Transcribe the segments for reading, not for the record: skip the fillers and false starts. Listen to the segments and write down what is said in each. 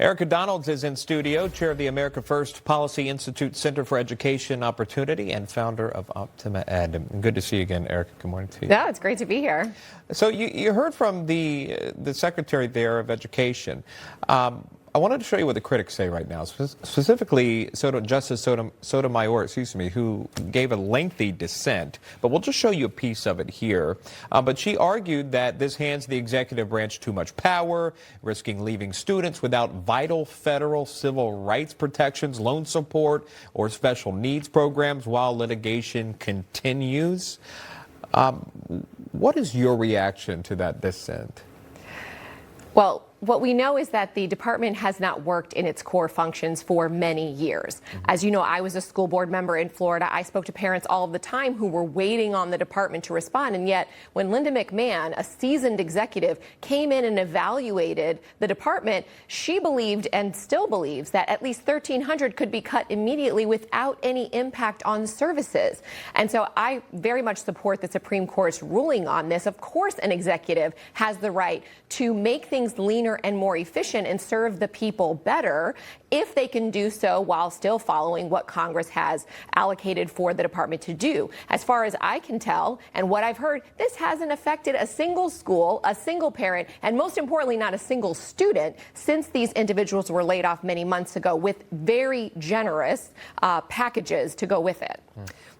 Erika Donalds is in studio, chair of the America First Policy Institute Center for Education Opportunity and founder of Optima Ed. Good to see you again, Erika. Good morning to you. Yeah, it's great to be here. So you heard from the Secretary there of Education. I wanted to show you what the critics say right now, specifically Justice Sotomayor, who gave a lengthy dissent, but we'll just show you a piece of it here. But she argued that this hands the executive branch too much power, risking leaving students without vital federal civil rights protections, loan support, or special needs programs while litigation continues. What is your reaction to that dissent? Well, what we know is that the department has not worked in its core functions for many years. As you know, I was a school board member in Florida. I spoke to parents all of the time who were waiting on the department to respond. And yet, when Linda McMahon, a seasoned executive, came in and evaluated the department, she believed and still believes that at least 1,300 could be cut immediately without any impact on services. And so I very much support the Supreme Court's ruling on this. Of course, an executive has the right to make things leaner and more efficient and serve the people better if they can do so while still following what Congress has allocated for the department to do. As far as I can tell, and what I've heard, this hasn't affected a single school, a single parent, and most importantly, not a single student since these individuals were laid off many months ago with very generous packages to go with it.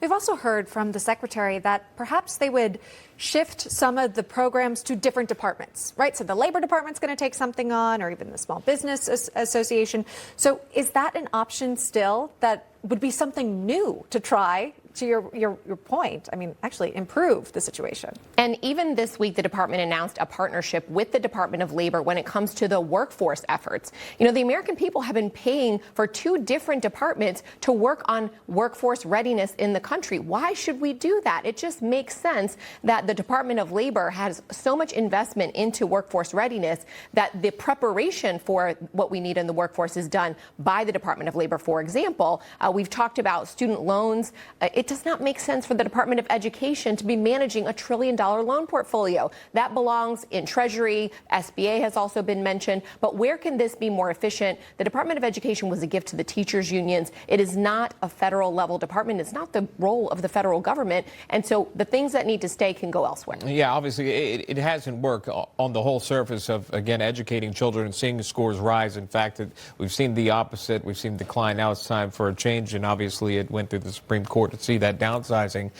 We've also heard from the secretary that perhaps they would shift some of the programs to different departments, right? So the labor department's going to take something on, or even the small business association. So is that an option still that would be something new to try, to your point? I mean, actually improve the situation. And even this week, the department announced a partnership with the Department of Labor when it comes to the workforce efforts. You know, the American people have been paying for two different departments to work on workforce readiness in the country. Why should we do that? It just makes sense that the Department of Labor has so much investment into workforce readiness that the preparation for what we need in the workforce is done by the Department of Labor. For example, we've talked about student loans. It does not make sense for the Department of Education to be managing $1 trillion loan portfolio. That belongs in Treasury. SBA has also been mentioned. But where can this be more efficient? The Department of Education was a gift to the teachers' unions. It is not a federal level department. It's not the role of the federal government. And so the things that need to stay can go elsewhere. Yeah, obviously, it hasn't worked on the whole surface of, again, educating children and seeing scores rise. In fact, we've seen the opposite. We've seen decline. Now it's time for a change. And obviously, it went through the Supreme Court to see that downsizing.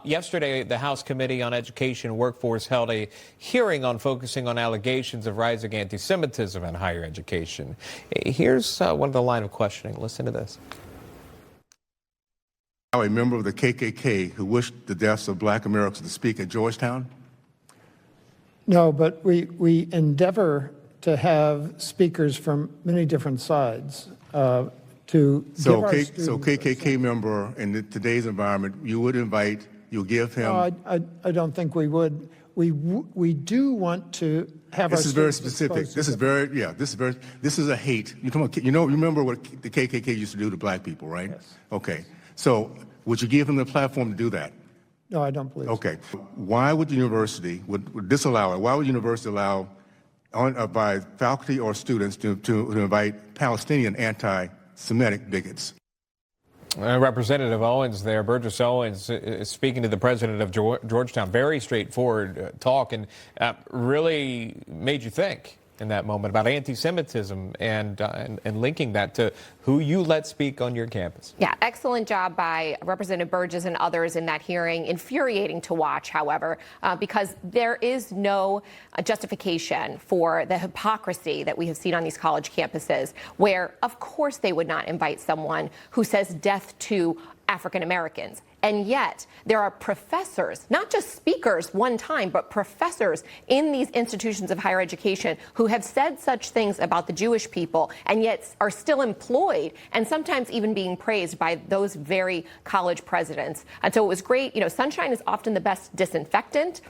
Yesterday, the House Committee on Education and Workforce held a hearing on focusing on allegations of rising anti-Semitism in higher education. Here's one of the line of questioning. Listen to this. A member of the KKK who wished the deaths of black Americans to speak at Georgetown? No, but we endeavor to have speakers from many different sides to so KKK member in today's environment, you would invite, you'll give him. No, I don't think we would. We do want to have. This is very specific. This is very This is a hate. You remember what the KKK used to do to black people, right? Yes. Okay. So would you give him the platform to do that? No, I don't believe. Okay. Why would the university would disallow it? Why would the university allow by faculty or students to invite Palestinian anti-Semitic bigots? Representative Owens there, Burgess Owens, is speaking to the president of Georgetown. Very straightforward talk, and really made you think in that moment about anti-Semitism and linking that to who you let speak on your campus. Yeah, excellent job by Representative Burgess and others in that hearing. Infuriating to watch, however, because there is no justification for the hypocrisy that we have seen on these college campuses, where, of course, they would not invite someone who says death to African Americans. And yet there are professors, not just speakers one time, but professors in these institutions of higher education who have said such things about the Jewish people and yet are still employed and sometimes even being praised by those very college presidents. And so it was great. You know, sunshine is often the best disinfectant.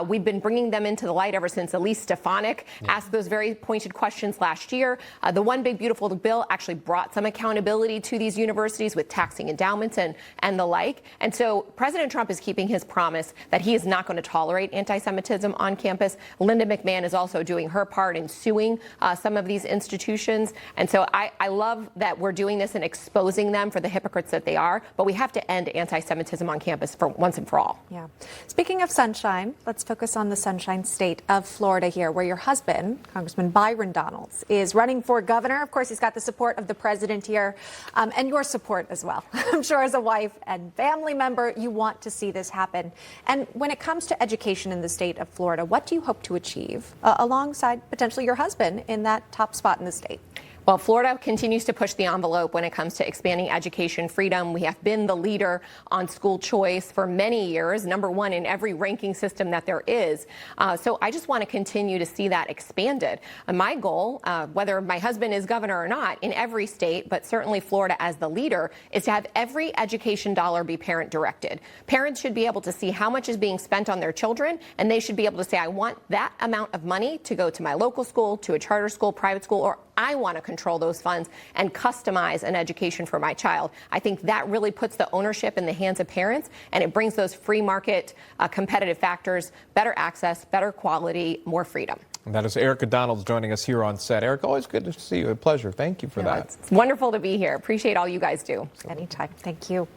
We've been bringing them into the light ever since Elise Stefanik asked those very pointed questions last year. The One Big Beautiful Bill actually brought some accountability to these universities with taxing endowments and the like. And so President Trump is keeping his promise that he is not going to tolerate anti-Semitism on campus. Linda McMahon is also doing her part in suing some of these institutions. And so I love that we're doing this and exposing them for the hypocrites that they are. But we have to end anti-Semitism on campus for once and for all. Yeah. Speaking of sunshine, let's focus on the sunshine state of Florida here, where your husband, Congressman Byron Donalds, is running for governor. Of course, he's got the support of the president here, and your support as well. I'm sure as a wife and family member, you want to see this happen. And when it comes to education in the state of Florida, what do you hope to achieve alongside potentially your husband in that top spot in the state? Well, Florida continues to push the envelope when it comes to expanding education freedom. We have been the leader on school choice for many years, #1 in every ranking system that there is. So I just want to continue to see that expanded. My goal, whether my husband is governor or not, in every state, but certainly Florida as the leader, is to have every education dollar be parent directed. Parents should be able to see how much is being spent on their children, and they should be able to say, I want that amount of money to go to my local school, to a charter school, private school, or I want to control those funds and customize an education for my child. I think that really puts the ownership in the hands of parents, and it brings those free market competitive factors, better access, better quality, more freedom. And that is Erika Donalds joining us here on set. Erika, always good to see you. A pleasure. Thank you for that. It's wonderful to be here. Appreciate all you guys do. Anytime. Thank you.